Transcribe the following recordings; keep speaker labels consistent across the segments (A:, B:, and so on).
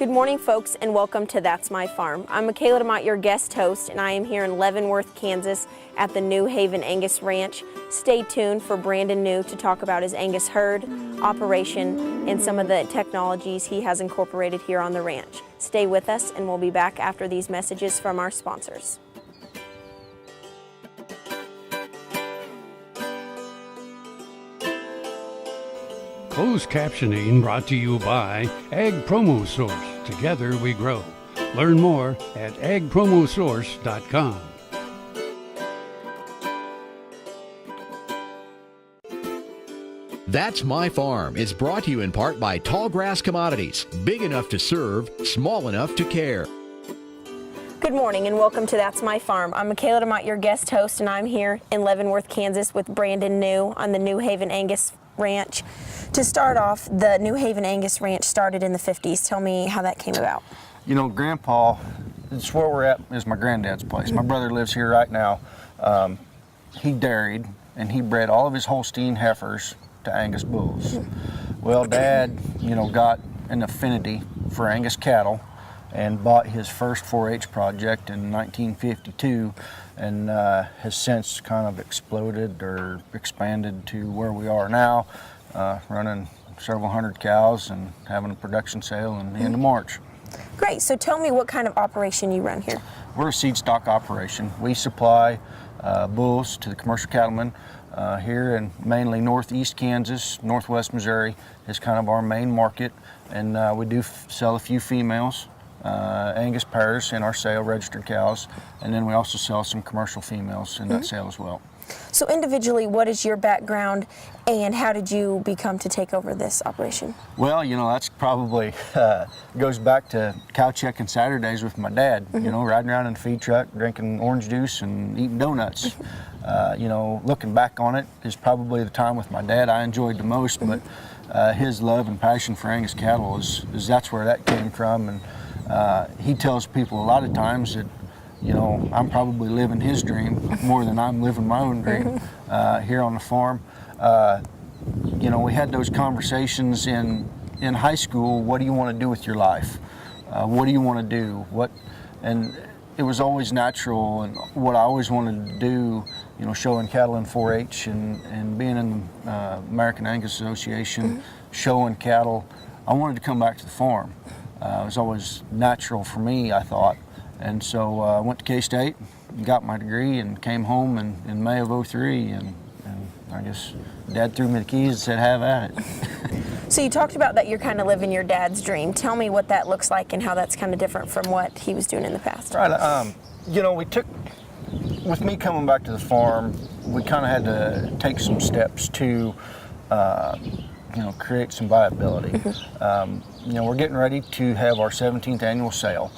A: Good morning, folks, and welcome to That's My Farm. I'm Michaela DeMott, your guest host, and I am here in Leavenworth, Kansas at the New Haven Angus Ranch. Stay tuned for Brandon New to talk about his Angus herd, operation, and some of the technologies he has incorporated here on the ranch. Stay with us, and we'll be back after these messages from our sponsors.
B: Closed captioning brought to you by Ag Promo Source. Together we grow. Learn more at agpromosource.com.
C: That's My Farm is brought to you in part by TALLGRASS Commodities. Big enough to serve, small enough to care.
A: Good morning and welcome to That's My Farm. I'm Michaela DeMott, your guest host, and I'm here in Leavenworth, Kansas with Brandon New on the New Haven Angus Ranch. To start off, the New Haven Angus Ranch started in the 50s. Tell me how that came about.
D: You know, Grandpa, it's where we're at, is my granddad's place. My brother lives here right now. He dairied and he bred all of his Holstein heifers to Angus bulls. Well, Dad, you know, got an affinity for Angus cattle and bought his first 4-H project in 1952 and has since kind of exploded or expanded to where we are now, running several hundred cows and having a production sale in the end of March.
A: Great, so tell me what kind of operation you run here.
D: We're a seed stock operation. We supply bulls to the commercial cattlemen here in mainly northeast Kansas. Northwest Missouri is kind of our main market, and we do sell a few females, Angus pairs in our sale, registered cows, and then we also sell some commercial females in that sale as well.
A: So individually, what is your background and how did you become to take over this operation?
D: Well, you know, that's probably goes back to cow checking Saturdays with my dad, you know, riding around in the feed truck, drinking orange juice and eating donuts. You know, looking back on it is probably the time with my dad I enjoyed the most, but his love and passion for Angus cattle is that's where that came from. And he tells people a lot of times that, you know, I'm probably living his dream more than I'm living my own dream here on the farm. You know, we had those conversations in high school. What do you want to do with your life? What do you want to do? And it was always natural, and what I always wanted to do, you know, showing cattle in 4-H and being in the American Angus Association, showing cattle, I wanted to come back to the farm. It was always natural for me, I thought. And so I went to K-State, got my degree, and came home in May of '03, and I guess Dad threw me the keys and said, have at it.
A: So you talked about that you're kind of living your dad's dream. Tell me what that looks like and how that's kind of different from what he was doing in the past.
D: Right, you know, with me coming back to the farm, we kind of had to take some steps to, you know, create some viability. You know, we're getting ready to have our 17th annual sale.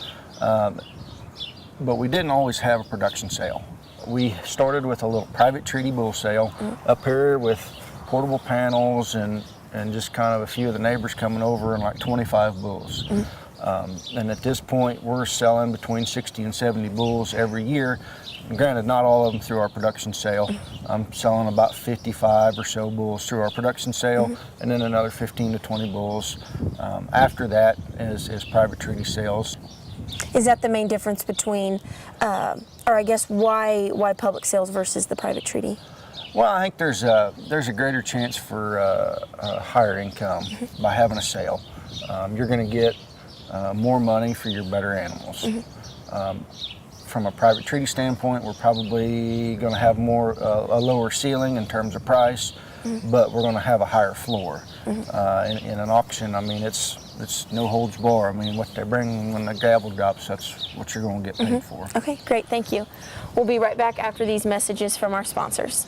D: But we didn't always have a production sale. We started with a little private treaty bull sale up here with portable panels and just kind of a few of the neighbors coming over and like 25 bulls. And at this point, we're selling between 60 and 70 bulls every year. And granted, not all of them through our production sale. I'm selling about 55 or so bulls through our production sale, and then another 15 to 20 bulls after that is private treaty sales.
A: Is that the main difference between, or I guess why public sales versus the private treaty?
D: Well, I think there's a greater chance for a higher income by having a sale. You're going to get more money for your better animals. From a private treaty standpoint, we're probably going to have a lower ceiling in terms of price, but we're going to have a higher floor. In an auction, I mean, it's no holds bar. I mean, what they bring when the gavel drops, that's what you're going to get paid for.
A: Okay, great, thank you. We'll be right back after these messages from our sponsors.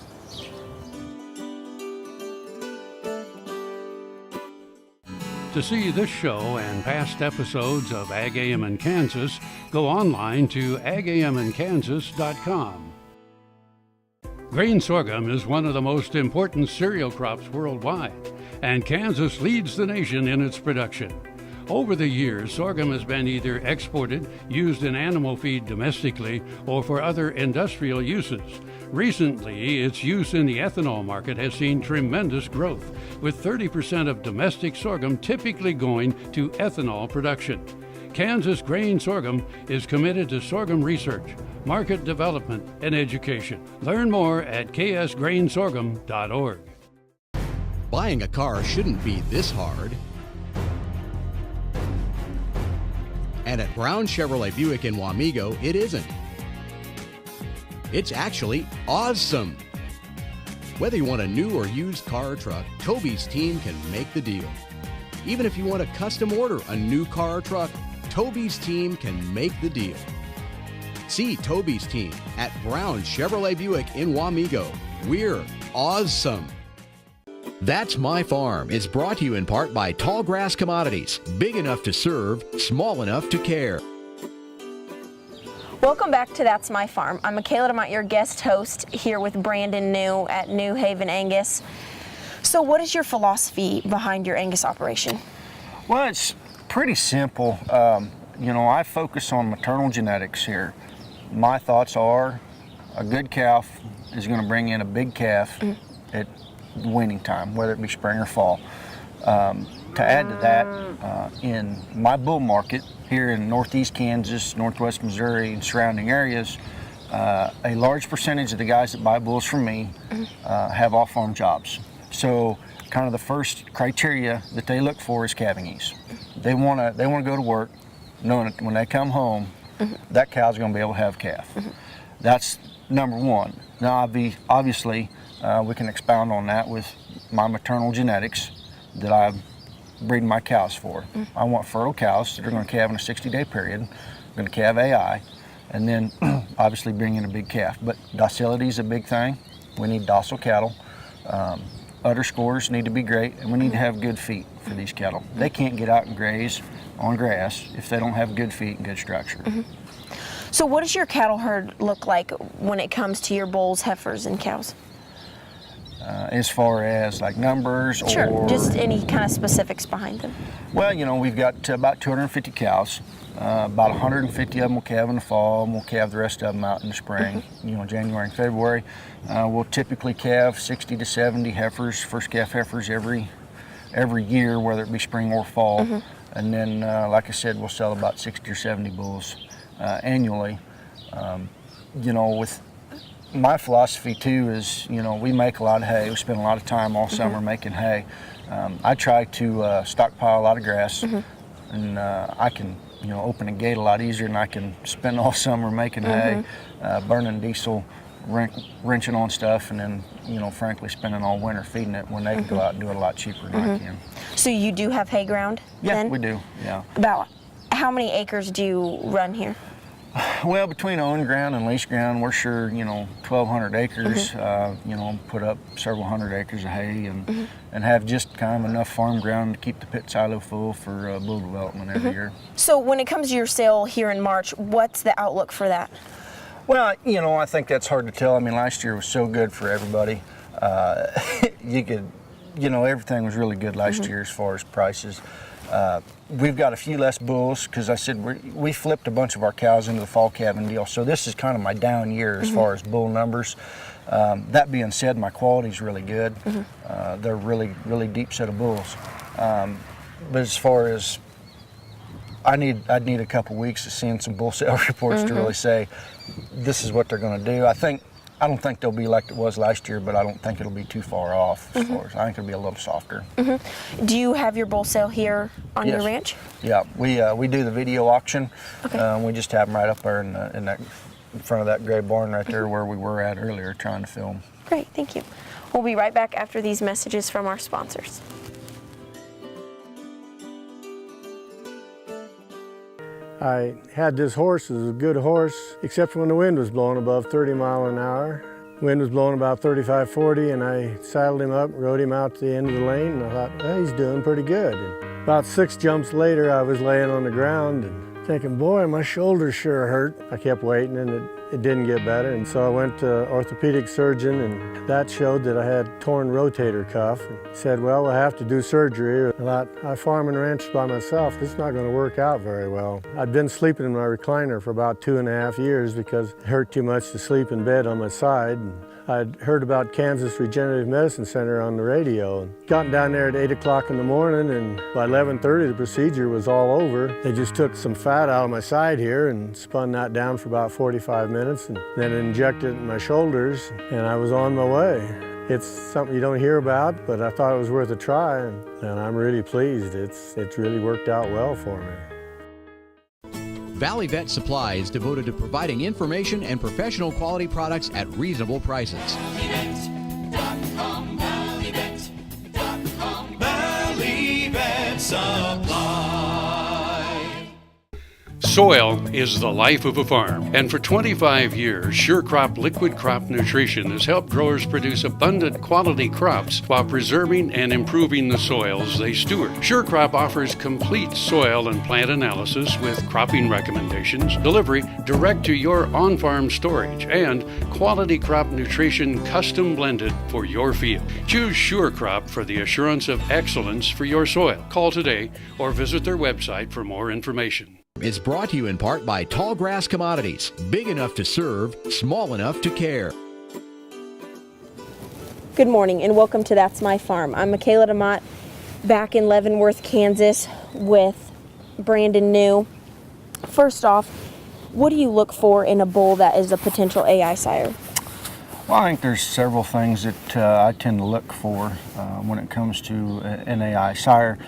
B: To see this show and past episodes of Ag AM in Kansas, go online to agaminkansas.com. Grain sorghum is one of the most important cereal crops worldwide, and Kansas leads the nation in its production. Over the years, sorghum has been either exported, used in animal feed domestically, or for other industrial uses. Recently, its use in the ethanol market has seen tremendous growth, with 30% of domestic sorghum typically going to ethanol production. Kansas Grain Sorghum is committed to sorghum research, market development, and education. Learn more at ksgrainsorghum.org.
C: Buying a car shouldn't be this hard. And at Brown Chevrolet Buick in Wamego, it isn't. It's actually awesome. Whether you want a new or used car or truck, Toby's team can make the deal. Even if you want to custom order a new car or truck, Toby's team can make the deal. See Toby's team at Brown Chevrolet Buick in Wamego. We're awesome. That's My Farm is brought to you in part by Tallgrass Commodities. Big enough to serve, small enough to care.
A: Welcome back to That's My Farm. I'm Michaela DeMott, your guest host, here with Brandon New at New Haven Angus. So what is your philosophy behind your Angus operation?
D: Well, it's pretty simple. I focus on maternal genetics here. My thoughts are a good calf is going to bring in a big calf at weaning time, whether it be spring or fall. To add to that, in my bull market here in northeast Kansas, northwest Missouri, and surrounding areas, a large percentage of the guys that buy bulls from me have off-farm jobs. So kind of the first criteria that they look for is calving ease. They want to go to work knowing that when they come home, that cow's going to be able to have a calf. That's number one. Now, obviously, we can expound on that with my maternal genetics that I breed my cows for. I want fertile cows that are going to calve in a 60-day period, going to calve AI, and then obviously bring in a big calf. But docility is a big thing. We need docile cattle. Udder scores need to be great, and we need to have good feet for these cattle. They can't get out and graze on grass if they don't have good feet and good structure.
A: So what does your cattle herd look like when it comes to your bulls, heifers, and cows?
D: As far as like numbers
A: Sure,
D: or...
A: just any kind of specifics behind them.
D: Well, we've got about 250 cows. About 150 of them will calve in the fall, and we'll calve the rest of them out in the spring, January and February. We'll typically calve 60 to 70 heifers, first calf heifers every year, whether it be spring or fall. And then, like I said, we'll sell about 60 or 70 bulls annually. With my philosophy too is, we make a lot of hay. We spend a lot of time all summer making hay. I try to stockpile a lot of grass, and I can open a gate a lot easier than I can spend all summer making hay, burning diesel, wrenching on stuff, and then, frankly, spending all winter feeding it when they can go out and do it a lot cheaper than I can.
A: So you do have hay ground then?
D: Yeah, we do, yeah.
A: About how many acres do you run here?
D: Well, between owned ground and leased ground, we're sure, 1,200 acres, put up several hundred acres of hay and have just kind of enough farm ground to keep the pit silo full for bull development every year. So
A: when it comes to your sale here in March, what's the outlook for that?
D: Well, I think that's hard to tell. I mean, last year was so good for everybody. Everything was really good last year as far as prices. We've got a few less bulls because I said we flipped a bunch of our cows into the fall calving deal. So this is kind of my down year as far as bull numbers. That being said, my quality is really good. They're really, really deep set of bulls. But as far as I'd need a couple weeks of seeing some bull sale reports to really say this is what they're going to do. I don't think they'll be like it was last year, but I don't think it'll be too far off. As far as I think it'll be a little softer.
A: Do you have your bull sale here on your ranch?
D: Yeah, we do the video auction.
A: Okay.
D: We just have them right up there in front of that gray barn right there where we were at earlier trying to film.
A: Great, thank you. We'll be right back after these messages from our sponsors.
E: I had this horse. It was a good horse, except when the wind was blowing above 30 miles an hour. Wind was blowing about 35, 40, and I saddled him up, rode him out to the end of the lane, and I thought, well, he's doing pretty good. And about 6 jumps later, I was laying on the ground and thinking, boy, my shoulder sure hurt. I kept waiting, and it didn't get better, and so I went to an orthopedic surgeon, and that showed that I had torn rotator cuff. And said, well, we'll have to do surgery. I thought, I farm and ranch by myself. This is not going to work out very well. I'd been sleeping in my recliner for about 2.5 years because it hurt too much to sleep in bed on my side. And I'd heard about Kansas Regenerative Medicine Center on the radio. Gotten down there at 8 o'clock in the morning, and by 11:30 the procedure was all over. They just took some fat out of my side here and spun that down for about 45 minutes and then injected it in my shoulders, and I was on my way. It's something you don't hear about, but I thought it was worth a try, and I'm really pleased. It's really worked out well for me.
C: Valley Vet Supply is devoted to providing information and professional quality products at reasonable prices.
F: ValleyVet.com, ValleyVet.com, Valley Vet Supply.
B: Soil is the life of a farm, and for 25 years, SureCrop Liquid Crop Nutrition has helped growers produce abundant quality crops while preserving and improving the soils they steward. SureCrop offers complete soil and plant analysis with cropping recommendations, delivery direct to your on-farm storage, and quality crop nutrition custom blended for your field. Choose SureCrop for the assurance of excellence for your soil. Call today or visit their website for more information.
C: It's brought to you in part by TALLGRASS Commodities. Big enough to serve, small enough to care.
A: Good morning and welcome to That's My Farm. I'm Michaela DeMott, back in Leavenworth, Kansas with Brandon New. First off, what do you look for in a bull that is a potential AI sire?
D: Well, I think there's several things that I tend to look for when it comes to an AI sire.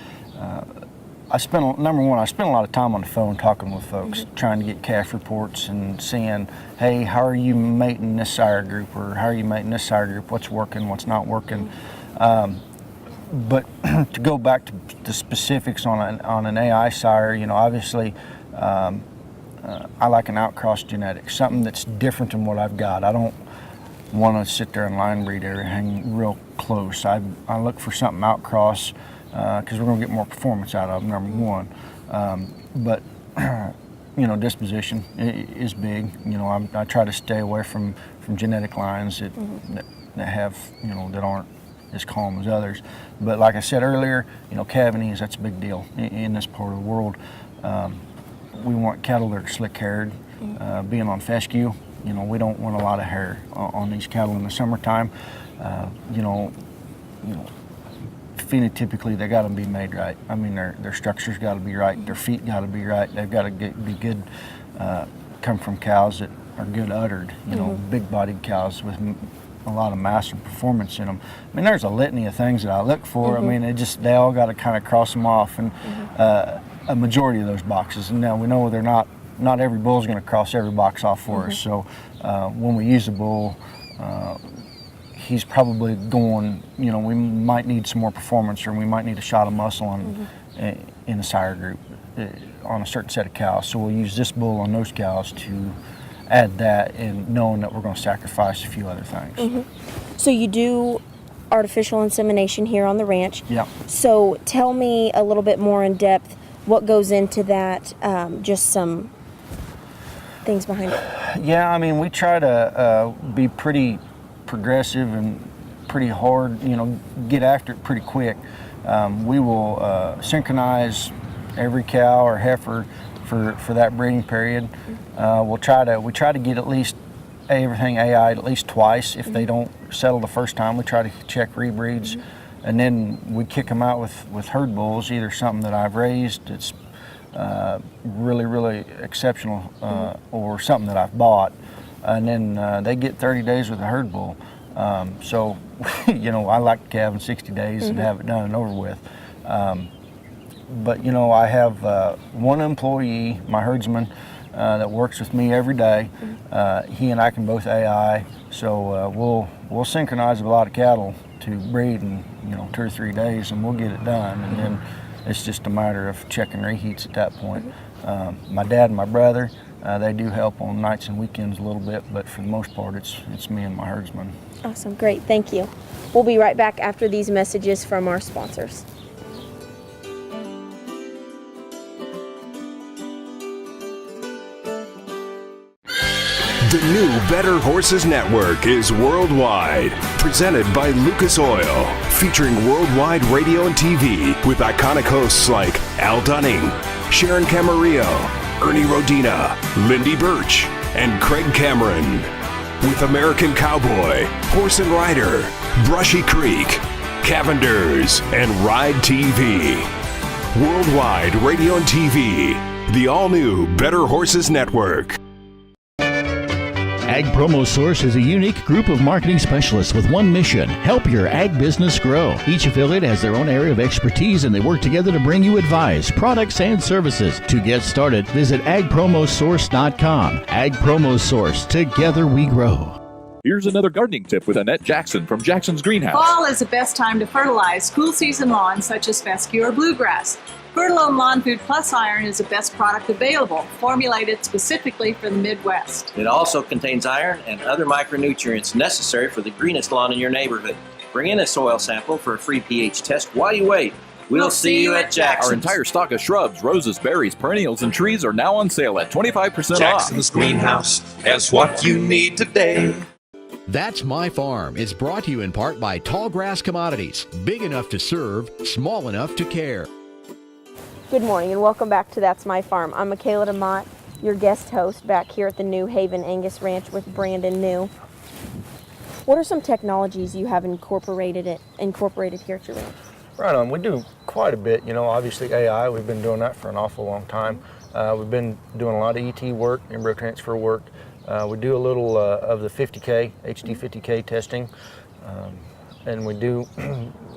D: Number one, I spend a lot of time on the phone talking with folks, trying to get calf reports and seeing, hey, how are you mating this sire group, or how are you mating this sire group, what's working, what's not working. But to go back to the specifics on an AI sire, you know, obviously I like an outcross genetics, something that's different than what I've got. I don't want to sit there and line breed everything real close. I look for something outcross, because we're going to get more performance out of them, number one. But you know, disposition is big. You know, I try to stay away from genetic lines that have, you know, that aren't as calm as others. But like I said earlier, you know, calving, that's a big deal in this part of the world. We want cattle that are slick-haired. Being on fescue, you know, we don't want a lot of hair on these cattle in the summertime. You know, phenotypically they got to be made right. I mean, their structure's got to be right, their feet got to be right, they've got to be good, come from cows that are good uddered, you know, big-bodied cows with a lot of mass and performance in them. I mean, there's a litany of things that I look for. I mean, they all got to kind of cross them off, and a majority of those boxes. And now we know they're not every bull's going to cross every box off for us. So when we use a bull, he's probably going, you know, we might need some more performance, or we might need a shot of muscle in a sire group on a certain set of cows. So we'll use this bull on those cows to add that, and knowing that we're going to sacrifice a few other things.
A: So you do artificial insemination here on the ranch.
D: Yeah.
A: So tell me a little bit more in depth what goes into that, just some things behind it.
D: Yeah, I mean, we try to be pretty progressive and pretty hard, you know, get after it pretty quick. We will synchronize every cow or heifer for that breeding period. We try to get at least everything AI'd at least twice. If they don't settle the first time, we try to check rebreeds, and then we kick them out with herd bulls, either something that I've raised that's really, really exceptional, or something that I've bought. And then they get 30 days with a herd bull. So, you know, I like to calve in 60 days and have it done and over with. But, you know, I have one employee, my herdsman, that works with me every day. He and I can both AI, so we'll synchronize a lot of cattle to breed in, you know, 2 or 3 days, and we'll get it done. And then it's just a matter of checking reheats at that point. My dad and my brother, they do help on nights and weekends a little bit, but for the most part, it's me and my herdsman.
A: Awesome, great, thank you. We'll be right back after these messages from our sponsors.
G: The new Better Horses Network is worldwide. Presented by Lucas Oil. Featuring worldwide radio and TV with iconic hosts like Al Dunning, Sharon Camarillo, Ernie Rodina, Lindy Birch, and Craig Cameron. with American Cowboy, Horse and Rider, Brushy Creek, Cavenders, and Ride TV. Worldwide radio and TV, the all-new Better Horses Network.
H: Ag Promo Source is a unique group of marketing specialists with one mission: help your ag business grow. Each affiliate has their own area of expertise, and they work together to bring you advice, products, and services. To get started, visit agpromosource.com. Ag Promo Source. Together we grow.
I: Here's another gardening tip with Annette Jackson from Jackson's Greenhouse.
J: Fall is the best time to fertilize cool season lawns such as fescue or bluegrass. Fertilome Lawn Food Plus Iron is the best product available, formulated specifically for the Midwest.
K: It also contains iron and other micronutrients necessary for the greenest lawn in your neighborhood. Bring in a soil sample for a free pH test while you wait. We'll see you at Jackson's.
I: Our entire stock of shrubs, roses, berries, perennials, and trees are now on sale at 25% off.
F: Jackson's Greenhouse has what you need today.
C: That's My Farm is brought to you in part by Tallgrass Commodities. Big enough to serve, small enough to care.
A: Good morning and welcome back to That's My Farm. I'm Michaela DeMott, your guest host back here at the New Haven Angus Ranch with Brandon New. What are some technologies you have incorporated here at your ranch?
D: Right on. We do quite a bit. You know, obviously AI, we've been doing that for an awful long time. We've been doing a lot of ET work, embryo transfer work. We do a little of the 50K, HD 50K testing. And we do,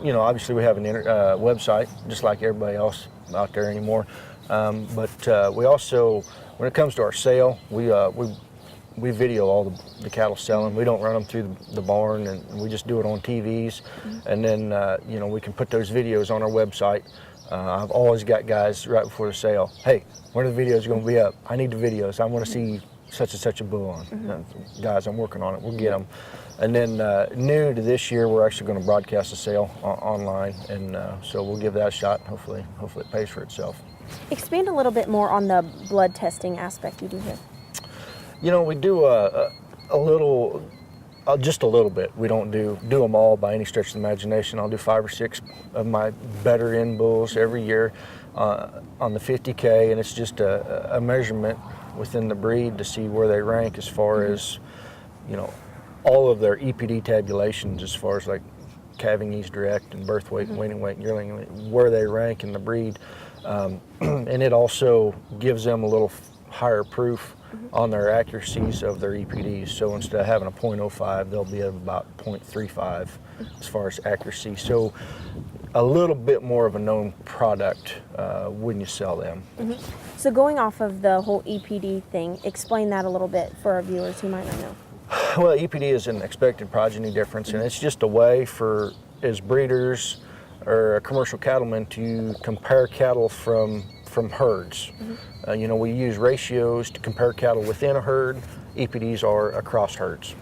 D: you know, obviously we have an website, just like everybody else out there anymore. But we also, when it comes to our sale, we video all the cattle selling. We don't run them through the barn, and we just do it on TVs. And then, you know, we can put those videos on our website. I've always got guys right before the sale, hey, when are the videos going to be up? I need the videos. I want to see such and such a bull on. Guys, I'm working on it. We'll get them. And then new to this year, we're actually going to broadcast the sale online, and so we'll give that a shot. Hopefully it pays for itself. Expand a little bit more on the blood testing aspect you do here. You know, we do a little, just a little bit. We don't do them all by any stretch of the imagination. I'll do 5 or 6 of my better in bulls every year on the 50K, and it's just a measurement within the breed to see where they rank as far as, you know, all of their EPD tabulations as far as like calving ease direct and birth weight and weaning weight and yearling weight, where they rank in the breed. And it also gives them a little higher proof on their accuracies of their EPDs. So instead of having a 0.05, they'll be at about 0.35 as far as accuracy. So a little bit more of a known product when you sell them. So going off of the whole EPD thing, explain that a little bit for our viewers who might not know. Well, EPD is an expected progeny difference, and it's just a way for, as breeders or commercial cattlemen, to compare cattle from herds. You know, we use ratios to compare cattle within a herd. EPDs are across herds.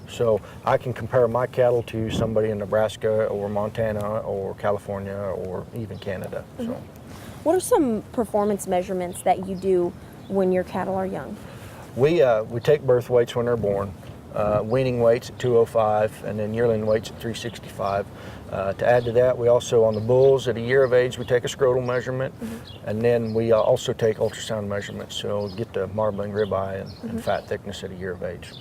D: So I can compare my cattle to somebody in Nebraska or Montana or California or even Canada. So, what are some performance measurements that you do when your cattle are young? We take birth weights when they're born, weaning weights at 205, and then yearling weights at 365. To add to that, we also, on the bulls at a year of age, we take a scrotal measurement, and then we also take ultrasound measurements, so get the marbling ribeye and fat thickness at a year of age.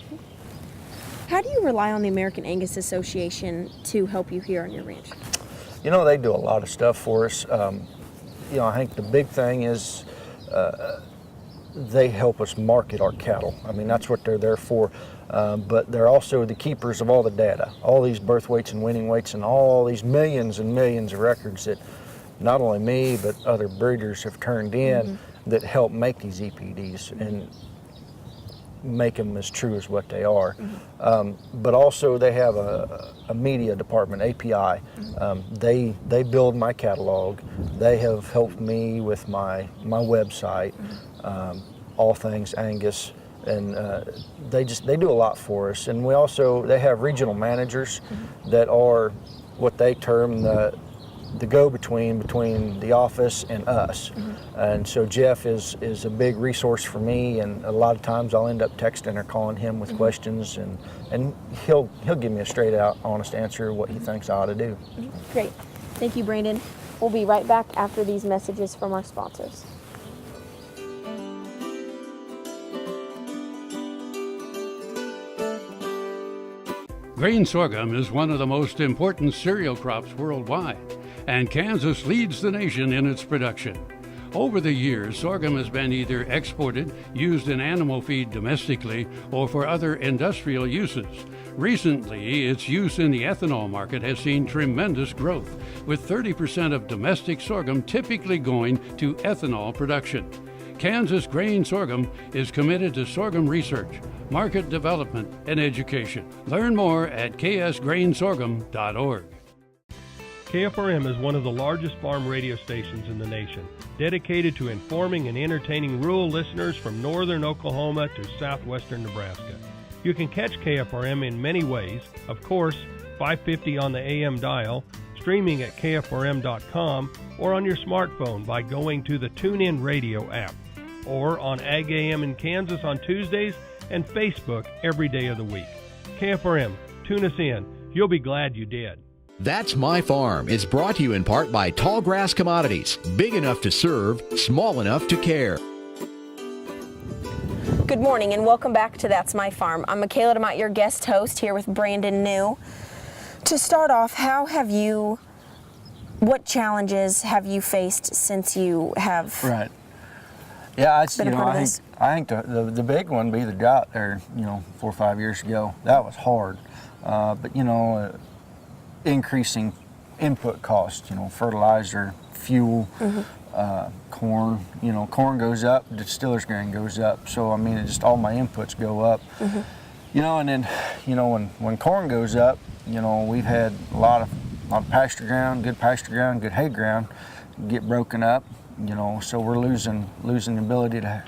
D: How do you rely on the American Angus Association to help you here on your ranch? You know, they do a lot of stuff for us. You know, I think the big thing is they help us market our cattle. I mean, that's what they're there for. But they're also the keepers of all the data, all these birth weights and weaning weights and all these millions and millions of records that not only me, but other breeders have turned in that help make these EPDs and make them as true as what they are. But also they have a media department, API. They build my catalog. They have helped me with my website, all things Angus. And they do a lot for us. And they have regional managers that are what they term the go-between between the office and us. And so Jeff is a big resource for me, and a lot of times I'll end up texting or calling him with questions, and he'll give me a straight out honest answer of what he thinks I ought to do. Great. Thank you, Brandon. We'll be right back after these messages from our sponsors.
B: Grain sorghum is one of the most important cereal crops worldwide, and Kansas leads the nation in its production. Over the years, sorghum has been either exported, used in animal feed domestically, or for other industrial uses. Recently, its use in the ethanol market has seen tremendous growth, with 30% of domestic sorghum typically going to ethanol production. Kansas Grain Sorghum is committed to sorghum research, market development, and education. Learn more at ksgrainsorghum.org.
L: KFRM is one of the largest farm radio stations in the nation, dedicated to informing and entertaining rural listeners from northern Oklahoma to southwestern Nebraska. You can catch KFRM in many ways. Of course, 550 on the AM dial, streaming at kfrm.com, or on your smartphone by going to the TuneIn Radio app, or on Ag AM in Kansas on Tuesdays and Facebook every day of the week. KFRM, tune us in. You'll be glad you did.
C: That's My Farm is brought to you in part by TALLGRASS Commodities. Big enough to serve, small enough to care.
A: Good morning and welcome back to That's My Farm. I'm Michaela DeMott, your guest host, here with Brandon New. To start off, what challenges have you faced since you have
D: Right. Yeah,
A: been a part of this?
D: I think the big one be the drought there, 4 or 5 years ago. That was hard. But increasing input costs, fertilizer, fuel, corn. Corn goes up, distiller's grain goes up. So, just all my inputs go up. And then, when corn goes up, we've had a lot of pasture ground, good hay ground get broken up, so we're losing the ability to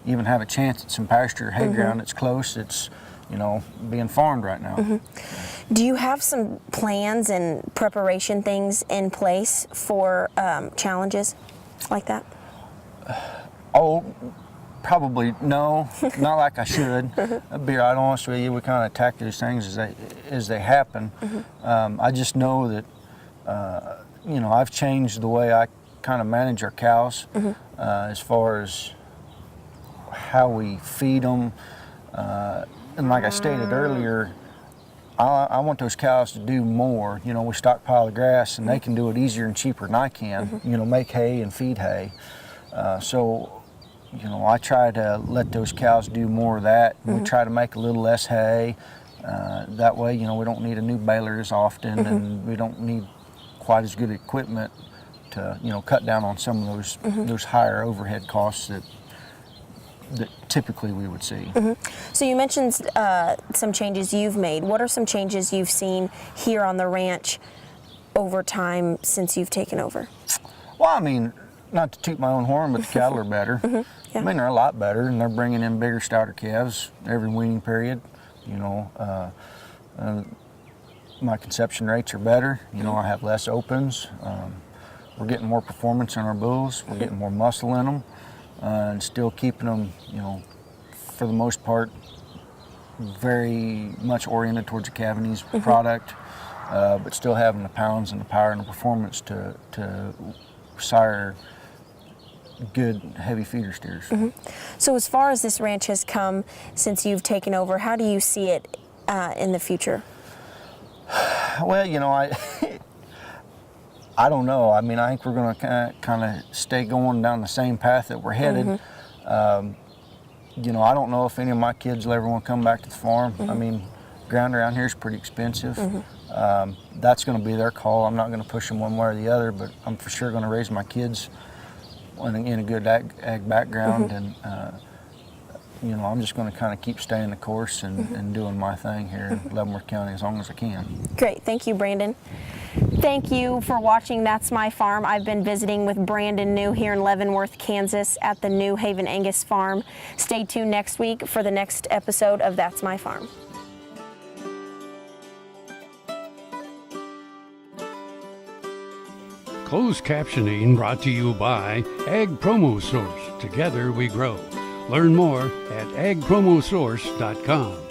D: even have a chance at some pasture hay ground that's close. It's, being farmed right now.
A: Do you have some plans and preparation things in place for challenges like that?
D: Oh, probably no, not like I should. I'll be right honest with you. We kind of attack those things as they happen. I just know that I've changed the way I kind of manage our cows as far as how we feed them. And like I stated earlier, I want those cows to do more. We stockpile the grass, and they can do it easier and cheaper than I can. Make hay and feed hay. So I try to let those cows do more of that. We try to make a little less hay. That way, we don't need a new baler as often, and we don't need quite as good equipment to, cut down on some of those higher overhead costs that typically we would see.
A: So you mentioned some changes you've made. What are some changes you've seen here on the ranch over time since you've taken over?
D: Well, not to toot my own horn, but the cattle are better.
A: Yeah.
D: They're a lot better, and they're bringing in bigger, stouter calves every weaning period. My conception rates are better. I have less opens. We're getting more performance in our bulls. We're getting more muscle in them. And still keeping them, for the most part, very much oriented towards a Cavanese product, but still having the pounds and the power and the performance to sire good heavy feeder steers.
A: So as far as this ranch has come since you've taken over, how do you see it in the future?
D: Well, I don't know. I think we're going to kind of stay going down the same path that we're headed. I don't know if any of my kids will ever want to come back to the farm. Ground around here is pretty expensive. That's going to be their call. I'm not going to push them one way or the other, but I'm for sure going to raise my kids in a good ag background, and I'm just going to kind of keep staying the course and doing my thing here in Leavenworth County as long as I can.
A: Great. Thank you, Brandon. Thank you for watching That's My Farm. I've been visiting with Brandon New here in Leavenworth, Kansas at the New Haven Angus farm. Stay tuned next week for the next episode of That's My Farm.
B: Closed captioning brought to you by Ag Promo Source. Together we grow. Learn more at agpromosource.com.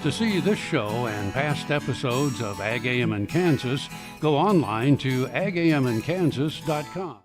B: To see this show and past episodes of Ag AM in Kansas, go online to agamandkansas.com.